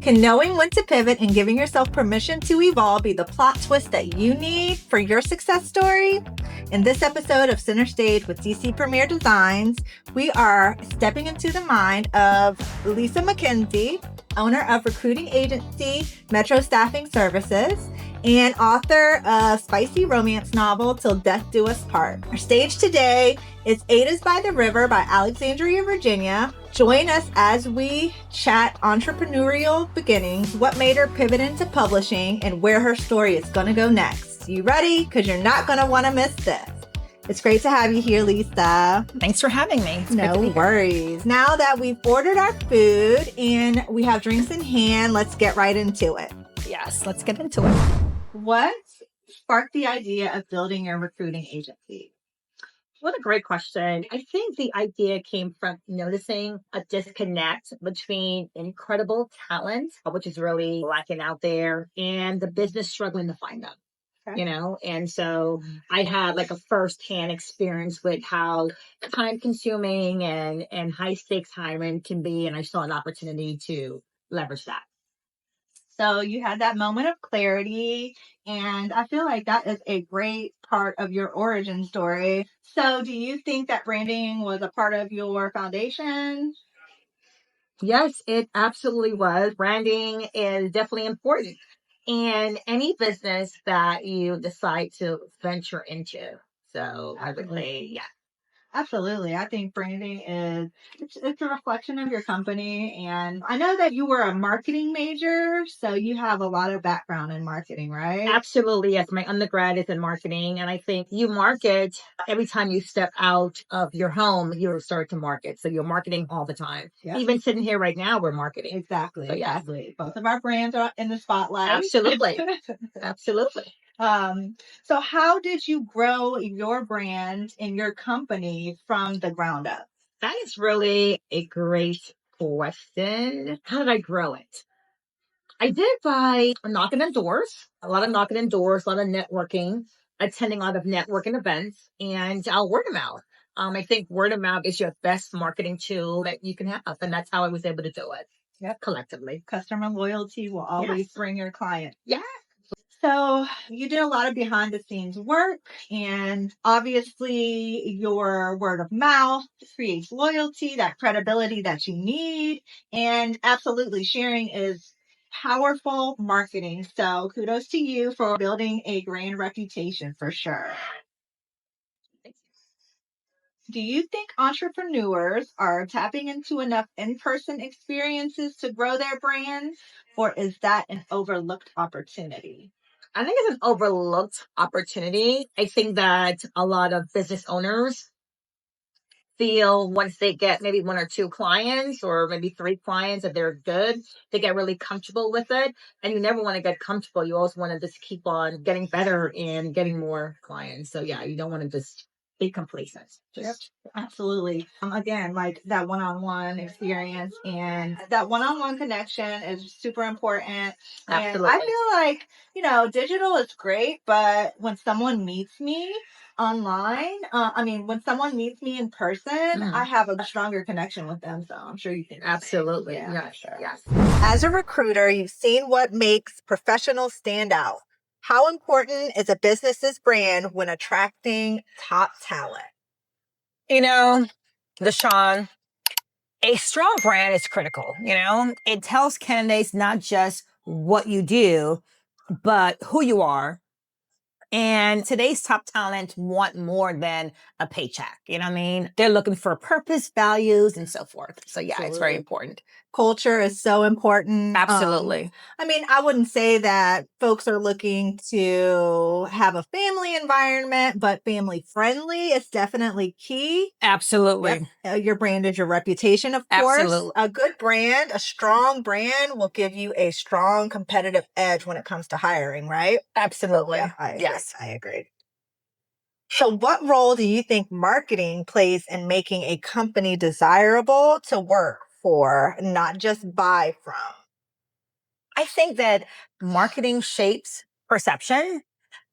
Can knowing when to pivot and giving yourself permission to evolve be the plot twist that you need for your success story? In this episode of Center Stage with DC Premier Designs, we are stepping into the mind of Lisa McKenzie, owner of recruiting agency Metro Staffing Services, and author of spicy romance novel Till Death Do Us Part. Our stage today is Ada's by the River by Alexandria, Virginia. Join us as we chat entrepreneurial beginnings, what made her pivot into publishing, and where her story is going to go next. You ready? Because you're not going to want to miss this. It's great to have you here, Lisa. Thanks for having me. No worries. Now that we've ordered our food and we have drinks in hand, let's get right into it. Yes, let's get into it. What sparked the idea of building your recruiting agency? What a great question. I think the idea came from noticing a disconnect between incredible talent, which is really lacking out there, and the business struggling to find them. Okay. You know, and so I had like a firsthand experience with how time consuming and high stakes hiring can be. And I saw an opportunity to leverage that. So you had that moment of clarity, and I feel like that is a great part of your origin story. So do you think that branding was a part of your foundation? Yes, it absolutely was. Branding is definitely important in any business that you decide to venture into. So I would say, yeah. Absolutely. I think branding is it's a reflection of your company. And I know that you were a marketing major, so you have a lot of background in marketing, right? Absolutely. Yes. My undergrad is in marketing. And I think you market every time you step out of your home, you start to market. So you're marketing all the time. Yep. Even sitting here right now, we're marketing. Exactly. So, yeah. Exactly. Both of our brands are in the spotlight. Absolutely. Absolutely. So how did you grow your brand and your company from the ground up? That is really a great question. How did I grow it? I did by knocking on doors, a lot of knocking on doors, a lot of networking, attending a lot of networking events, and word of mouth. I think word of mouth is your best marketing tool that you can have, and that's how I was able to do it. Yep. Collectively. Customer loyalty will always bring your client. Yeah. So you did a lot of behind the scenes work, and obviously your word of mouth creates loyalty, that credibility that you need. And absolutely sharing is powerful marketing. So kudos to you for building a brand reputation for sure. Do you think entrepreneurs are tapping into enough in-person experiences to grow their brands, or is that an overlooked opportunity? I think it's an overlooked opportunity. I think that a lot of business owners feel once they get maybe one or two clients or maybe three clients that they're good, they get really comfortable with it. And you never want to get comfortable. You always want to just keep on getting better and getting more clients. So yeah, you don't want to just be complacent. Yep, absolutely. Again, like that one-on-one experience and that one-on-one connection is super important. Absolutely. And I feel like, digital is great, but when someone meets me online, when someone meets me in person, I have a stronger connection with them. So I'm sure you can. Absolutely. Yeah, Yes. sure. Yes. As a recruiter, you've seen what makes professionals stand out. How important is a business's brand when attracting top talent? Deshaun, a strong brand is critical. It tells candidates not just what you do, but who you are. And today's top talent want more than a paycheck. You know what I mean? They're looking for purpose, values, and so forth. So yeah, It's very important. Culture is so important. Absolutely. I wouldn't say that folks are looking to have a family environment, but family friendly is definitely key. Absolutely. Yep. Your brand is your reputation, of course. Absolutely. A good brand, a strong brand will give you a strong competitive edge when it comes to hiring, right? Absolutely. Yeah, I agree. Yes. I agree. So what role do you think marketing plays in making a company desirable to work for, not just buy from? I think that marketing shapes perception.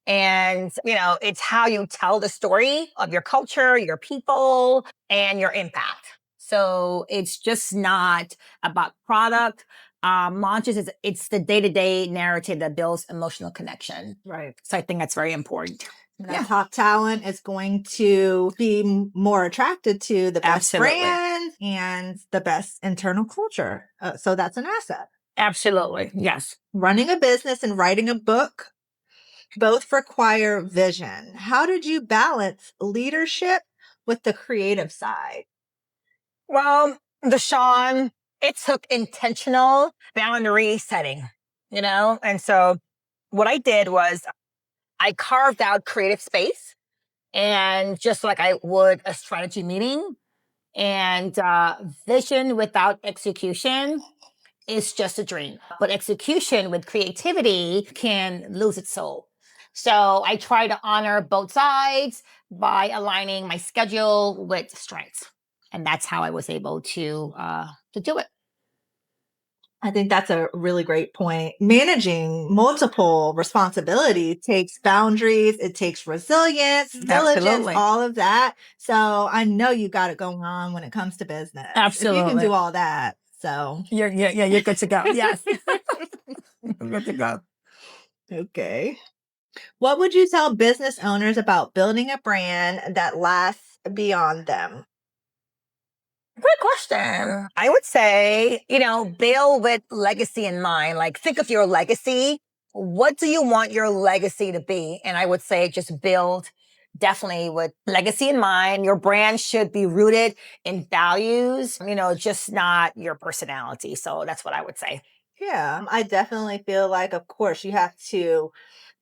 And, it's how you tell the story of your culture, your people, and your impact. So it's just not about product. mantras is it's the day-to-day narrative that builds emotional connection. Right. So I think that's very important. That top talent is going to be more attracted to the best Absolutely. brand and the best internal culture. So that's an asset. Absolutely. Yes. Running a business and writing a book both require vision. How did you balance leadership with the creative side? Well, Deshaun, it took intentional boundary setting, And so what I did was I carved out creative space, and just like I would a strategy meeting, and vision without execution is just a dream. But execution with creativity can lose its soul. So I try to honor both sides by aligning my schedule with strengths. And that's how I was able to do it. I think that's a really great point. Managing multiple responsibilities takes boundaries, it takes resilience, diligence, Absolutely. all of that. So I know you got it going on when it comes to business. If you can Absolutely. do all that. So You're good to go. Yes. You're good to go. Okay. What would you tell business owners about building a brand that lasts beyond them? Good question. I would say, build with legacy in mind. Like, think of your legacy. What do you want your legacy to be? And I would say just build definitely with legacy in mind. Your brand should be rooted in values, just not your personality. So that's what I would say. Yeah, I definitely feel like, of course, you have to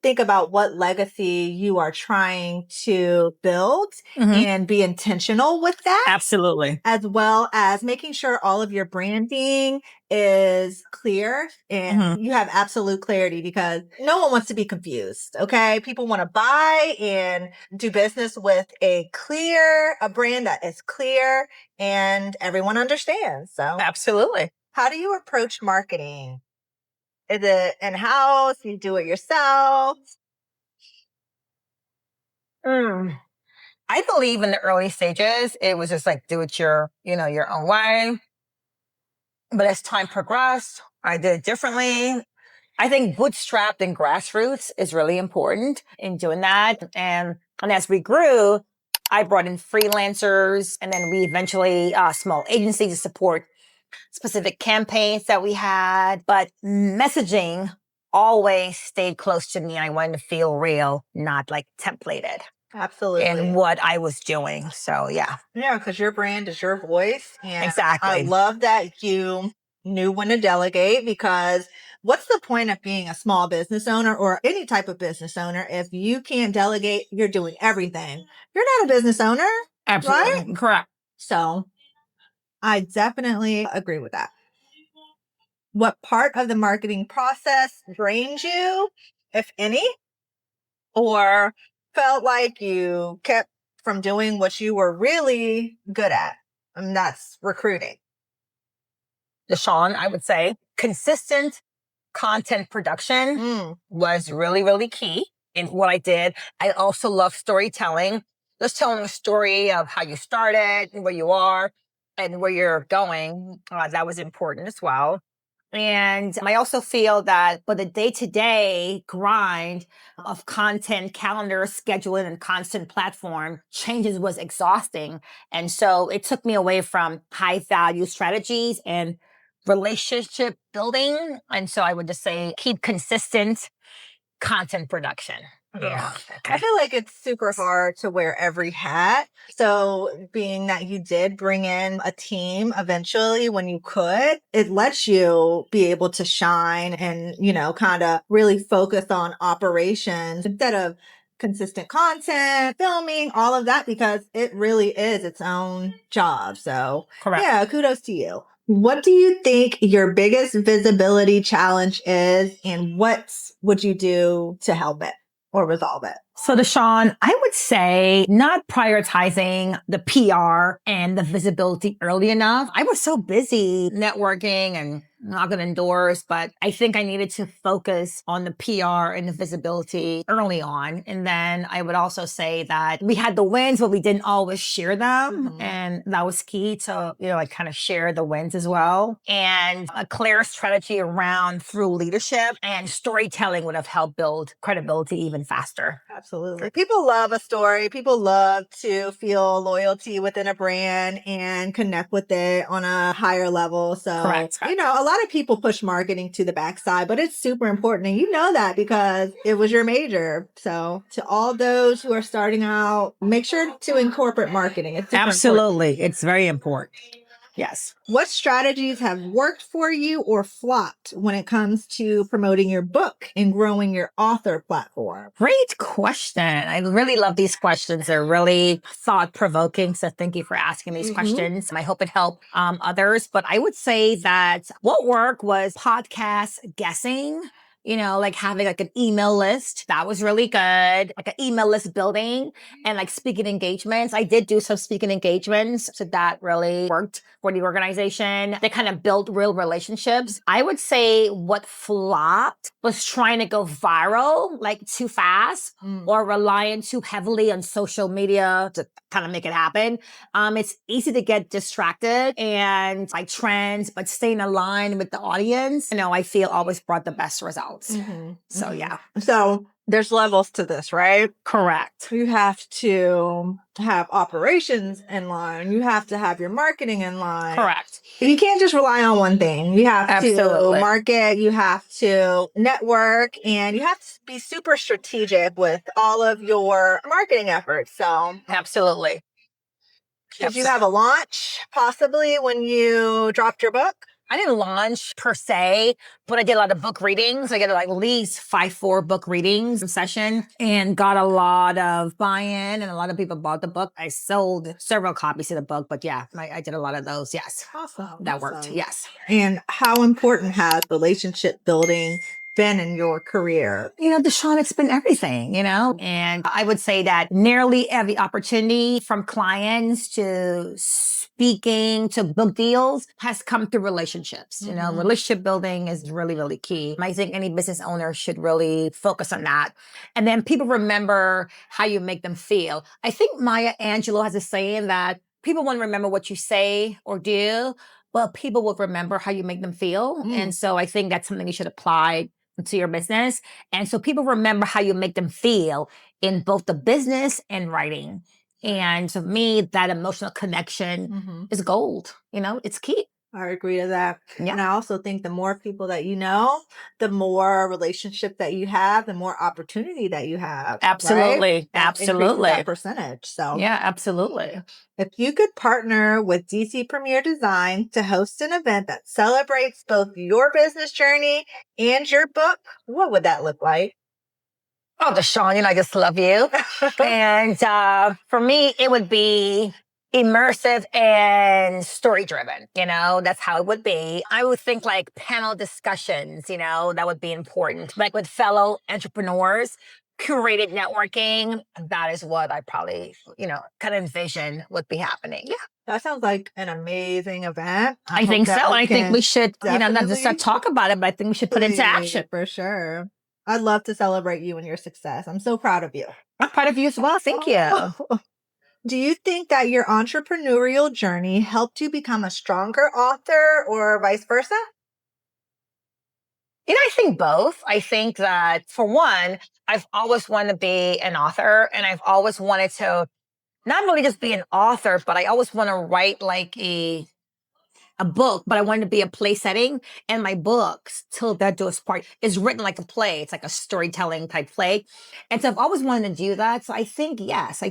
think about what legacy you are trying to build and be intentional with that. Absolutely. As well as making sure all of your branding is clear and you have absolute clarity, because no one wants to be confused. Okay. People want to buy and do business with a brand that is clear and everyone understands. So Absolutely. how do you approach marketing? Is it in-house? You do it yourself? I believe in the early stages, it was just like do it your own way. But as time progressed, I did it differently. I think bootstrapped and grassroots is really important in doing that. And as we grew, I brought in freelancers, and then we eventually small agencies to support specific campaigns that we had. But messaging always stayed close to me. I wanted to feel real, not like templated. Absolutely. In what I was doing. So yeah. Yeah, because your brand is your voice. And Exactly. I love that you knew when to delegate, because what's the point of being a small business owner or any type of business owner if you can't delegate? You're doing everything. You're not a business owner. Absolutely. Right? Correct. So I definitely agree with that. What part of the marketing process drains you, if any, or felt like you kept from doing what you were really good at? And that's recruiting. Deshaun, I would say consistent content production was really, really key in what I did. I also love storytelling, just telling a story of how you started and where you are and where you're going. That was important as well. And I also feel that for the day-to-day grind of content, calendar, scheduling, and constant platform, changes was exhausting. And so it took me away from high-value strategies and relationship building. And so I would just say keep consistent content production. Yeah. Okay. I feel like it's super hard to wear every hat. So being that you did bring in a team eventually when you could, it lets you be able to shine and, kind of really focus on operations instead of consistent content, filming, all of that, because it really is its own job. So Correct. Yeah, kudos to you. What do you think your biggest visibility challenge is, and what would you do to help it or resolve it? So Deshaun, I would say not prioritizing the PR and the visibility early enough. I was so busy networking and knocking on doors, but I think I needed to focus on the PR and the visibility early on. And then I would also say that we had the wins, but we didn't always share them. And that was key to, like kind of share the wins as well. And a clear strategy around through leadership and storytelling would have helped build credibility even faster. Absolutely. People love a story. People love to feel loyalty within a brand and connect with it on a higher level. So, Correct. a lot of people push marketing to the backside, but it's super important. And you know that because it was your major. So to all those who are starting out, make sure to incorporate marketing. It's super Absolutely. important. It's very important. Yes. What strategies have worked for you or flopped when it comes to promoting your book and growing your author platform? Great question. I really love these questions. They're really thought-provoking. So thank you for asking these questions. I hope it helped others. But I would say that what worked was podcast guessing. Like having like an email list. That was really good. Like an email list building and like speaking engagements. I did do some speaking engagements. So that really worked for the organization. They kind of built real relationships. I would say what flopped was trying to go viral like too fast or relying too heavily on social media to kind of make it happen. It's easy to get distracted and by trends, but staying aligned with the audience, I feel always brought the best results. So yeah. So there's levels to this, right? Correct. You have to have operations in line. You have to have your marketing in line. Correct. You can't just rely on one thing. You have to market, you have to network, and you have to be super strategic with all of your marketing efforts. So absolutely. Did you have a launch possibly when you dropped your book? I didn't launch per se, but I did a lot of book readings. I did like at least 4 book readings session and got a lot of buy-in and a lot of people bought the book. I sold several copies of the book, but yeah, I did a lot of those. Yes. Awesome. That worked. Yes. And how important has relationship building been in your career? Deshawn, it's been everything, and I would say that nearly every opportunity from clients to speaking to book deals has come through relationships. Relationship building is really, really key. I think any business owner should really focus on that. And then people remember how you make them feel. I think Maya Angelou has a saying that people won't remember what you say or do, but people will remember how you make them feel. And so I think that's something you should apply to your business. And so people remember how you make them feel in both the business and writing. And to me, that emotional connection is gold. It's key. I agree to that. Yeah. And I also think the more people that you know, the more relationship that you have, the more opportunity that you have. Absolutely. Right? Absolutely. That percentage. So yeah, absolutely. If you could partner with DC Premier Design to host an event that celebrates both your business journey and your book, what would that look like? Oh, Deshawn, I just love you. And for me, it would be immersive and story-driven. That's how it would be. I would think like panel discussions, that would be important. Like with fellow entrepreneurs, curated networking, that is what I probably, kind of envision would be happening. Yeah. That sounds like an amazing event. I think so. I think we should, not just talk about it, but I think we should put it into action. For sure. I'd love to celebrate you and your success. I'm so proud of you. I'm proud of you as well. Thank you. Do you think that your entrepreneurial journey helped you become a stronger author or vice versa? I think both. I think that for one, I've always wanted to be an author and I've always wanted to not really just be an author, but I always want to write like a book, but I wanted to be a play setting. And my books, Till Death Do Us Part, is written like a play. It's like a storytelling type play. And so I've always wanted to do that. So I think, yes,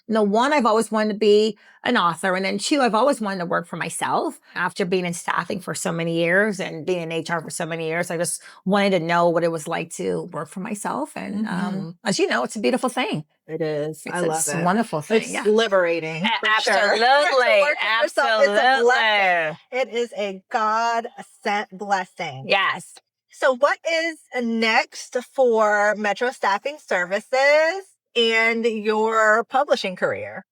one, I've always wanted to be an author. And then 2, I've always wanted to work for myself. After being in staffing for so many years and being in HR for so many years, I just wanted to know what it was like to work for myself. And as you know, it's a beautiful thing. It is. I love it. It's a wonderful thing. It's liberating. Absolutely. Sure. Absolutely. It is a God-sent blessing. Yes. So what is next for Metro Staffing Services and your publishing career?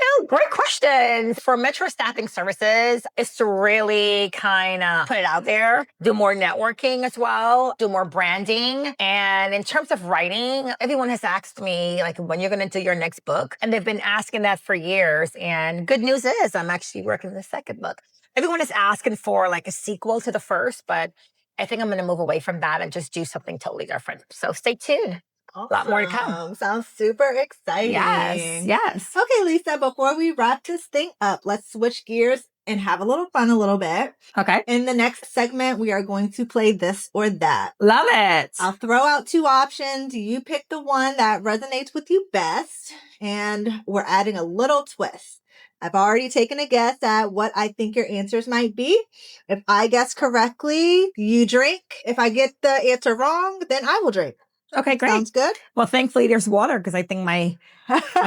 Oh, great question. For Metro Staffing Services, is to really kind of put it out there, do more networking as well, do more branding. And in terms of writing, everyone has asked me, like, when you're going to do your next book. And they've been asking that for years. And good news is I'm actually working on the second book. Everyone is asking for like a sequel to the first, but I think I'm going to move away from that and just do something totally different. So stay tuned. Awesome. A lot more to come. Sounds super exciting. Yes. Okay, Lisa, before we wrap this thing up, let's switch gears and have a little fun a little bit. Okay. In the next segment, we are going to play this or that. Love it. I'll throw out 2 options. You pick the one that resonates with you best, and we're adding a little twist. I've already taken a guess at what I think your answers might be. If I guess correctly, you drink. If I get the answer wrong, then I will drink. Okay, great. Sounds good? Well, thankfully there's water because I think my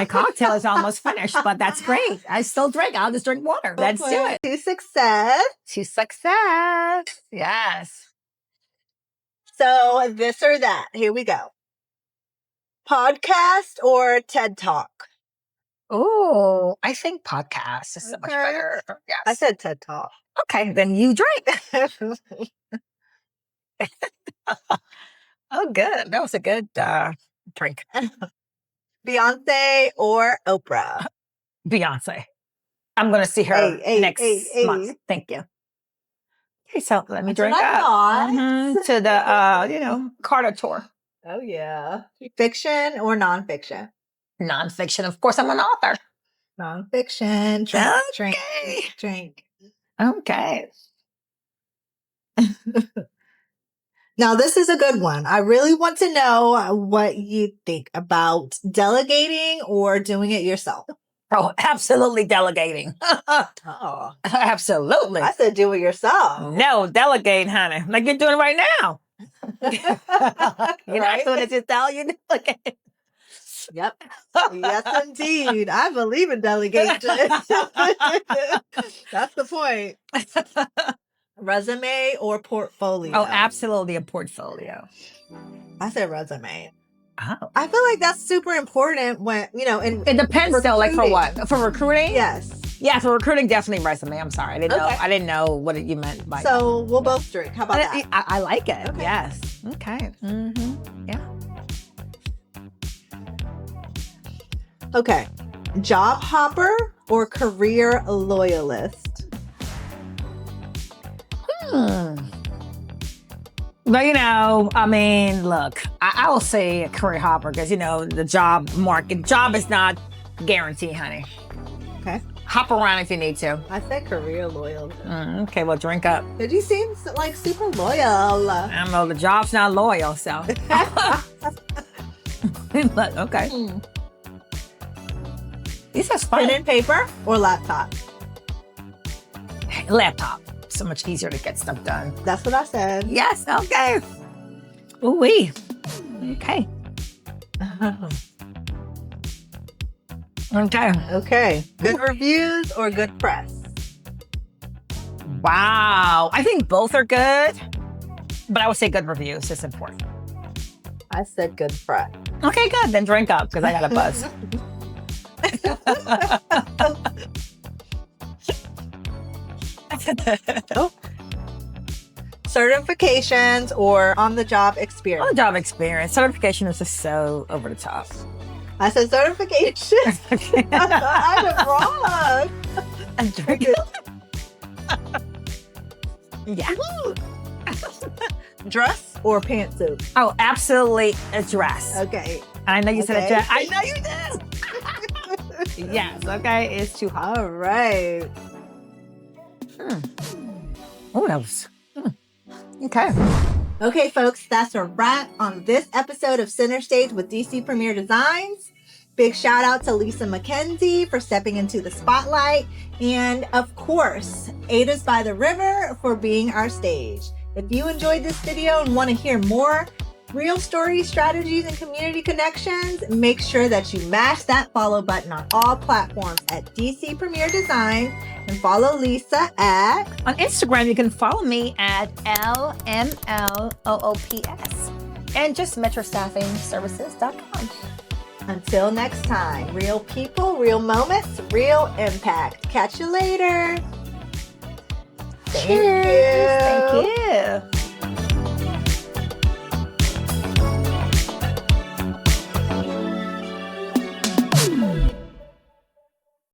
cocktail is almost finished, but that's great. I still drink. I'll just drink water. Let's do it. To success. To success. Yes. So this or that. Here we go. Podcast or TED Talk? Oh, I think podcast is so much better. Yes. I said TED Talk. Okay, then you drink. Oh, good. That was a good drink. Beyonce or Oprah? Beyonce. I'm going to see her next month. Thank you. Okay, so let me drink up to the, Carter tour. Oh, yeah. Fiction or nonfiction? Nonfiction. Of course, I'm an author. Nonfiction. Drink. Okay. Now, this is a good one. I really want to know what you think about delegating or doing it yourself. Oh, absolutely delegating. Oh, absolutely. I said do it yourself. No, delegate, honey. Like you're doing right now. You're not doing it yourself, you delegate. Yep. Yes, indeed. I believe in delegation. That's the point. Resume or portfolio? Oh, absolutely a portfolio. I said resume. Oh. I feel like that's super important when, it depends though, like for what? For recruiting? Yes. Yeah, for recruiting, definitely resume. I'm sorry. I didn't know what you meant by So we'll both drink. How about that? I like it. Okay. Yes. Okay. Mm-hmm. Yeah. Okay. Job hopper or career loyalist? Well, look, I will say a career hopper because, the job is not guaranteed, honey. Okay. Hop around if you need to. I said career loyalist. Okay, well, drink up. Did you seem like super loyal? I don't know, the job's not loyal, so. But, okay. This is fun. Pen and paper or laptop? Laptop. So much easier to get stuff done. That's what I said. Yes, okay. Ooh-wee. Okay. Okay. Good reviews or good press? Wow. I think both are good, but I would say good reviews is important. I said good press. Okay, good. Then drink up because I got a buzz. Oh. Certifications or on-the-job experience? On-the-job experience. Certification is just so over the top. I said certification. I was wrong. I'm drinking. Yeah. Dress or pantsuit? Oh, absolutely a dress. Okay. I know you said a dress. I know you did. Yes. Okay. It's too hot. All right. Oh, that was. Okay. Okay, folks, that's a wrap on this episode of Center Stage with DC Premier Designs. Big shout out to Lisa McKenzie for stepping into the spotlight. And of course, Ada's by the River for being our stage. If you enjoyed this video and want to hear more real stories, strategies, and community connections, make sure that you mash that follow button on all platforms at DC Premier Designs and follow Lisa at... On Instagram, you can follow me at LMLOOPS and just metrostaffingservices.com. Until next time, real people, real moments, real impact. Catch you later. Cheers. Thank you.